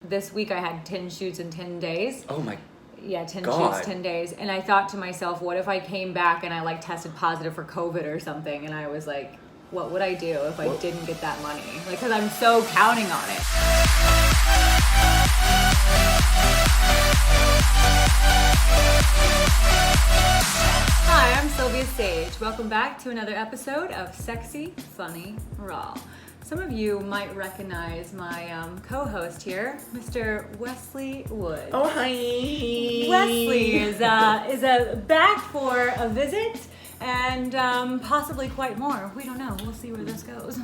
this week I had 10 shoots in 10 days. Oh my Yeah, 10 God. shoots, 10 days. And I thought to myself, what if I came back and I like tested positive for COVID or something? And I was like, what would I do if I didn't get that money? Like, because I'm so counting on it. Hi, I'm Silvia Saige. Welcome back to another episode of Sexy, Funny, Raw. Some of you might recognize my co-host here, Mr. Wesley Woods. Oh, hi. Wesley is back for a visit and possibly quite more. We don't know. We'll see where this goes.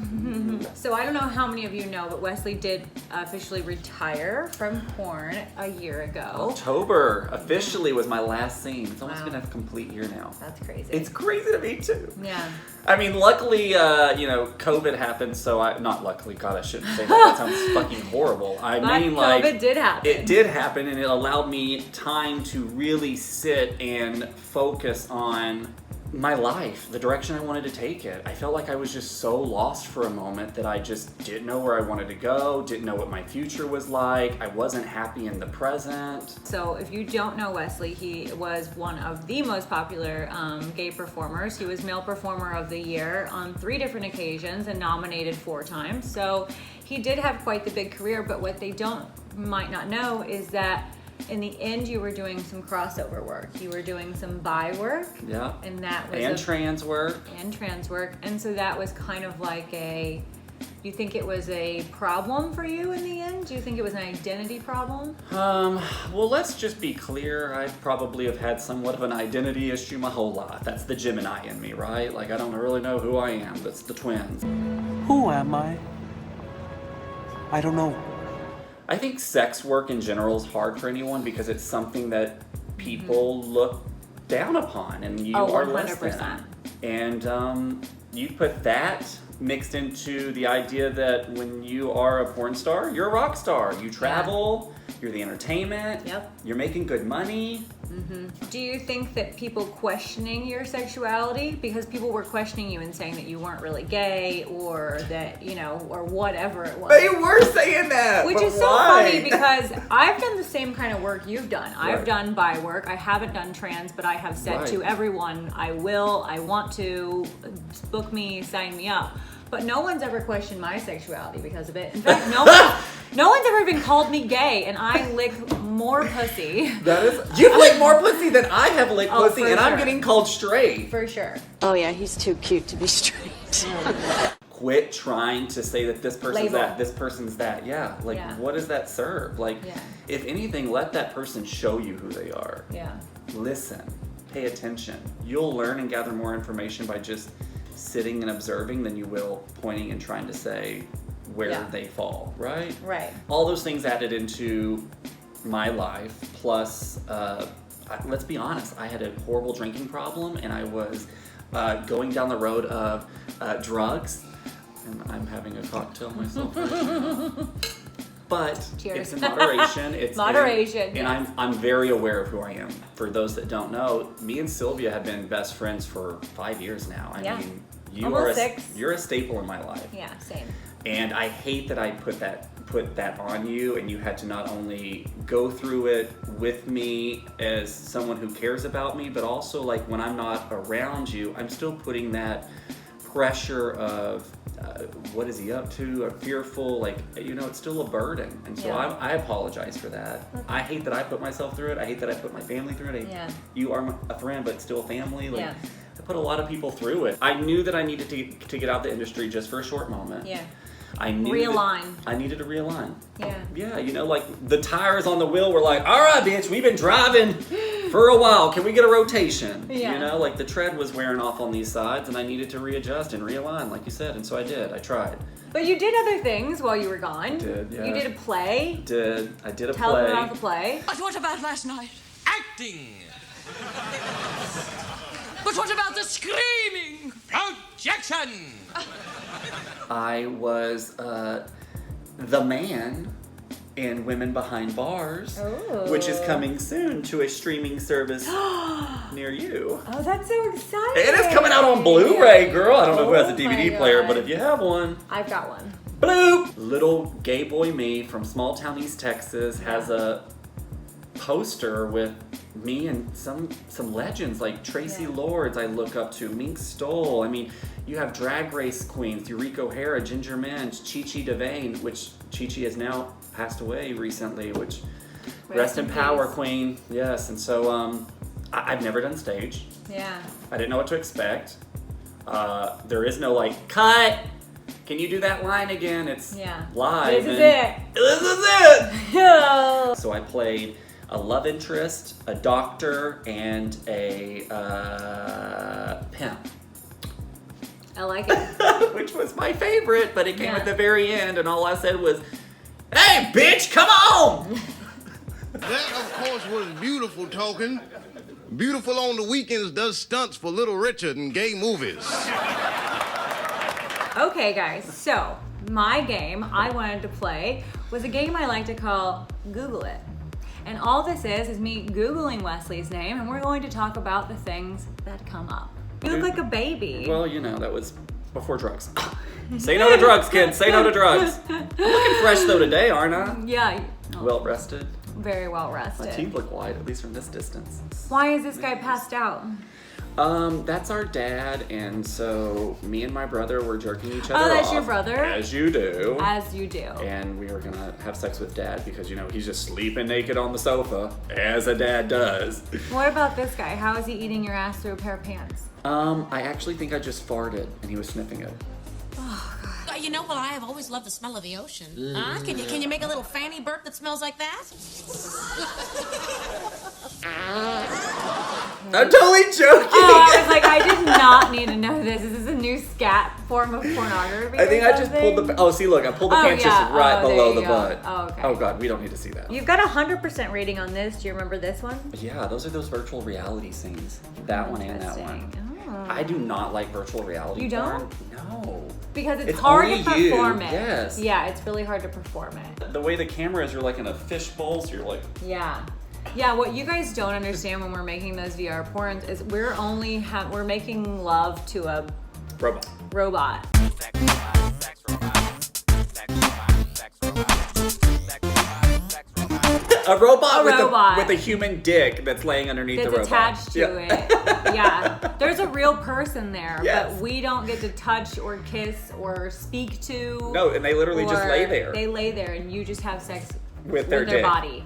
So I don't know how many of you know, but Wesley did officially retire from porn a year ago. October officially was my last scene. It's almost been a complete year now. That's crazy. It's crazy to me too. Yeah. I mean, luckily, COVID happened, so not luckily, God, I shouldn't say that. That sounds fucking horrible. COVID did happen. It did happen, and it allowed me time to really sit and focus on my life, the direction I wanted to take it. I felt like I was just so lost for a moment that I just didn't know where I wanted to go, didn't know what my future was like. I wasn't happy in the present. So if you don't know Wesley, he was one of the most popular gay performers. He was Male Performer of the Year on 3 different occasions and nominated 4 times. So he did have quite the big career, but what they might not know is that in the end, you were doing some crossover work. You were doing some bi work. Yeah. And that was trans work. And trans work. And so that was kind of like you think it was a problem for you in the end? Do you think it was an identity problem? Well, let's just be clear. I probably have had somewhat of an identity issue my whole life. That's the Gemini in me, right? Like, I don't really know who I am. That's the twins. Who am I? I don't know. I think sex work in general is hard for anyone because it's something that people look down upon, and you are less 100%. than. And you put that mixed into the idea that when you are a porn star, you're a rock star. You travel, you're the entertainment, you're making good money. Mm-hmm. Do you think that people questioning your sexuality, because people were questioning you and saying that you weren't really gay or that, or whatever it was. They were saying that! Which is so funny because I've done the same kind of work you've done. I've done bi work. I haven't done trans, but I have said to everyone, I want to, book me, sign me up. But no one's ever questioned my sexuality because of it. In fact, no one's ever even called me gay, and I lick more pussy. You've licked more pussy than I have licked pussy, and I'm getting called straight. For sure. Oh yeah, he's too cute to be straight. Quit trying to say that this person's that, this person's that. Yeah, what does that serve? If anything, let that person show you who they are. Yeah. Listen, pay attention. You'll learn and gather more information by just sitting and observing than you will pointing and trying to say where they fall, right? Right. All those things added into my life, plus, let's be honest, I had a horrible drinking problem, and I was going down the road of drugs, and I'm having a cocktail myself right now. But cheers. It's in moderation. It's moderation. And I'm very aware of who I am. For those that don't know, me and Sylvia have been best friends for 5 years now. I mean, you're a staple in my life. Yeah, same. And I hate that I put that on you, and you had to not only go through it with me as someone who cares about me, but also like when I'm not around you, I'm still putting that pressure of what is he up to, fearful, it's still a burden. And so I apologize for that. Okay. I hate that I put myself through it. I hate that I put my family through it. You are a friend, but still family. I put a lot of people through it. I knew that I needed to get out of the industry just for a short moment. Yeah. I needed to realign. Yeah. Yeah, the tires on the wheel were like, all right, bitch, we've been driving for a while. Can we get a rotation? Yeah. The tread was wearing off on these sides, and I needed to readjust and realign, like you said. And so I did. I tried. But you did other things while you were gone. I did, yeah. You did a play. I did a play. Tell them about the play. But what about last night? Acting! But what about the screaming? Projection! I was the man in Women Behind Bars, which is coming soon to a streaming service near you. Oh, that's so exciting. It is coming out on Blu-ray, girl. I don't know who has a DVD player, but if you have one. I've got one. Bloop! little gay boy me from small town East Texas has a poster with me and some legends like Tracy Lords I look up to, Mink Stoll. I mean, you have drag race queens, Eureka O'Hara, Ginger Minch, Chi-Chi DeVane, which Chi-Chi has now passed away recently, which rest in power, queen. Yes, and so I've never done stage. Yeah. I didn't know what to expect. There is no like, cut! Can you do that line again? It's live. This is it. This is it! So I played a love interest, a doctor, and a pimp. I like it. Which was my favorite, but it came at the very end, and all I said was, "Hey, bitch, come on!" That, of course, was beautiful talking. Beautiful on the weekends does stunts for Little Richard in gay movies. Okay, guys, so my game I wanted to play was a game I like to call Google It. And all this is me Googling Wesley's name, and we're going to talk about the things that come up. You look like a baby. Well, you know, that was before drugs. Say no to drugs, kids. Say no to drugs. I'm looking fresh, though, today, aren't I? Yeah. Well rested. Very well rested. My teeth look white, at least from this distance. Why is this guy passed out? That's our dad, and so me and my brother were jerking each other off. Oh, that's your brother? As you do. As you do. And we were gonna have sex with dad because, you know, he's just sleeping naked on the sofa, as a dad does. What about this guy? How is he eating your ass through a pair of pants? I actually think I just farted, and he was sniffing it. You know, well, I have always loved the smell of the ocean. Can you make a little fanny burp that smells like that? I'm totally joking! Oh, I was like, I did not need to know this. Is this a new scat form of pornography? I think I just pulled the... Oh, see, look, I pulled the pants just right below the butt. Oh, okay. Oh, God, we don't need to see that. You've got a 100% rating on this. Do you remember this one? Yeah, those are those virtual reality scenes. That one and that one. Oh. I do not like virtual reality You porn. don't? No. Because it's hard to only perform you. it. Yes. Yeah, it's really hard to perform it. The way the camera is, you're like in a fishbowl, so you're like... Yeah. Yeah, what you guys don't understand when we're making those VR porns is we're making love to a robot. A robot with a human dick that's laying underneath the robot. That's attached to it. Yeah. There's a real person there, Yes. but we don't get to touch or kiss or speak to. No, and they literally just lay there. They lay there and you just have sex with their dick. body.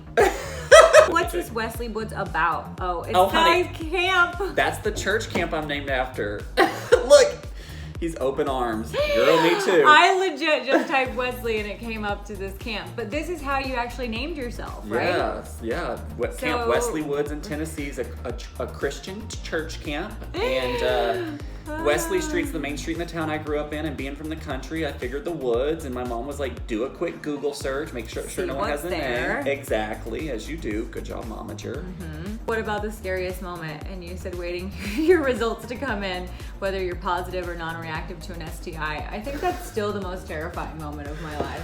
What's this Wesley Woods about? Oh, it's honey. guy's camp. That's the church camp I'm named after. Look, he's open arms. Girl, me too. I legit just typed Wesley and it came up to this camp. But this is how you actually named yourself, right? Yes, yeah. Camp Wesley Woods in Tennessee is a Christian church camp. And Wesley Street's the main street in the town I grew up in. And being from the country, I figured the woods. And my mom was like, do a quick Google search. Make sure no one has the name. Exactly, as you do. Good job, momager. Mm-hmm. What about the scariest moment? And you said waiting for your results to come in, whether you're positive or non-reactive to an STI. I think that's still the most terrifying moment of my life.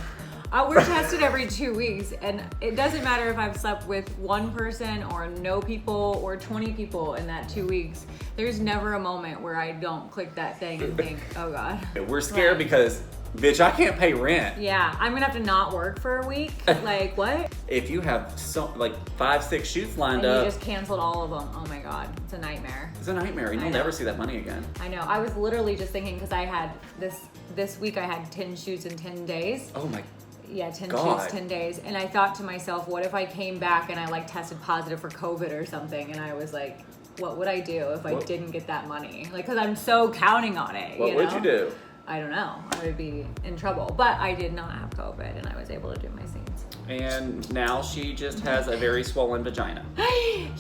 We're tested every 2 weeks, and it doesn't matter if I've slept with one person or no people or 20 people in that 2 weeks. There's never a moment where I don't click that thing and think, oh God. We're scared because, bitch, I can't pay rent. Yeah, I'm gonna have to not work for a week. Like, what? If you have 5-6 shoots lined and up. you just canceled all of them. Oh my God, it's a nightmare. It's a nightmare. You'll never see that money again. I know. I was literally just thinking because I had this week I had 10 shoots in 10 days. Oh my. Yeah, 10 God. shoots, 10 days. And I thought to myself, what if I came back and I tested positive for COVID or something? And I was like, what would I do if I didn't get that money? Because I'm so counting on it. What would you do? I don't know. I would be in trouble. But I did not have COVID and I was able to do my scenes. And now she just has a very swollen vagina.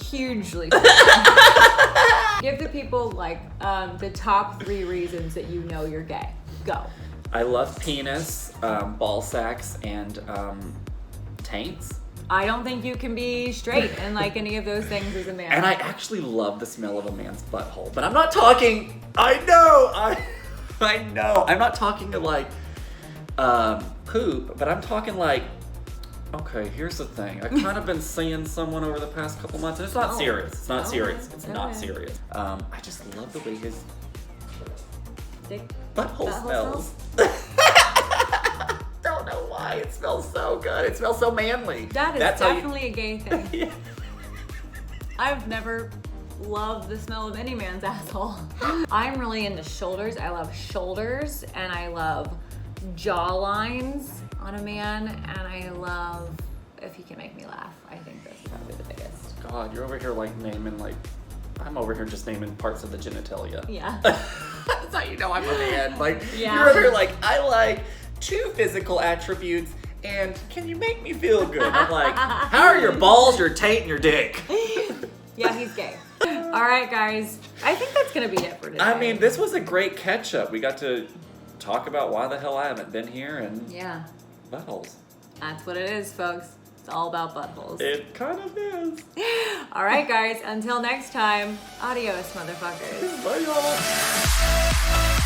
Hugely. Give the people the top 3 reasons that you know you're gay. Go. I love penis, ball sacks, and taints. I don't think you can be straight and like any of those things as a man. And I actually love the smell of a man's butthole. But I'm not talking, I know. I'm not talking to poop, but I'm talking okay, here's the thing. I've kind of been seeing someone over the past couple months, and it's not serious. It's not serious. It's not serious. I just love the way his Dick. butthole smells. Don't know It smells so good. It smells so manly. That is That's how you- definitely a gay thing. Yeah. I've never loved the smell of any man's asshole. I'm really into shoulders. I love shoulders, and I love jaw lines on a man, and I love if he can make me laugh. I think that's probably the biggest. God, you're over here like naming like, I'm over here just naming parts of the genitalia. Yeah. That's how you know I'm a man. Like, Yeah. you're over here like, I like 2 physical attributes, and can you make me feel good? I'm like, how are your balls, your taint, and your dick? Yeah, he's gay. All right, guys. I think that's gonna be it for today. I mean, this was a great catch-up. We got to talk about why the hell I haven't been here and yeah, buttholes. that's what it is, folks. It's all about buttholes. It kind of is. All right, guys. Until next time, adios, motherfuckers. Bye, y'all.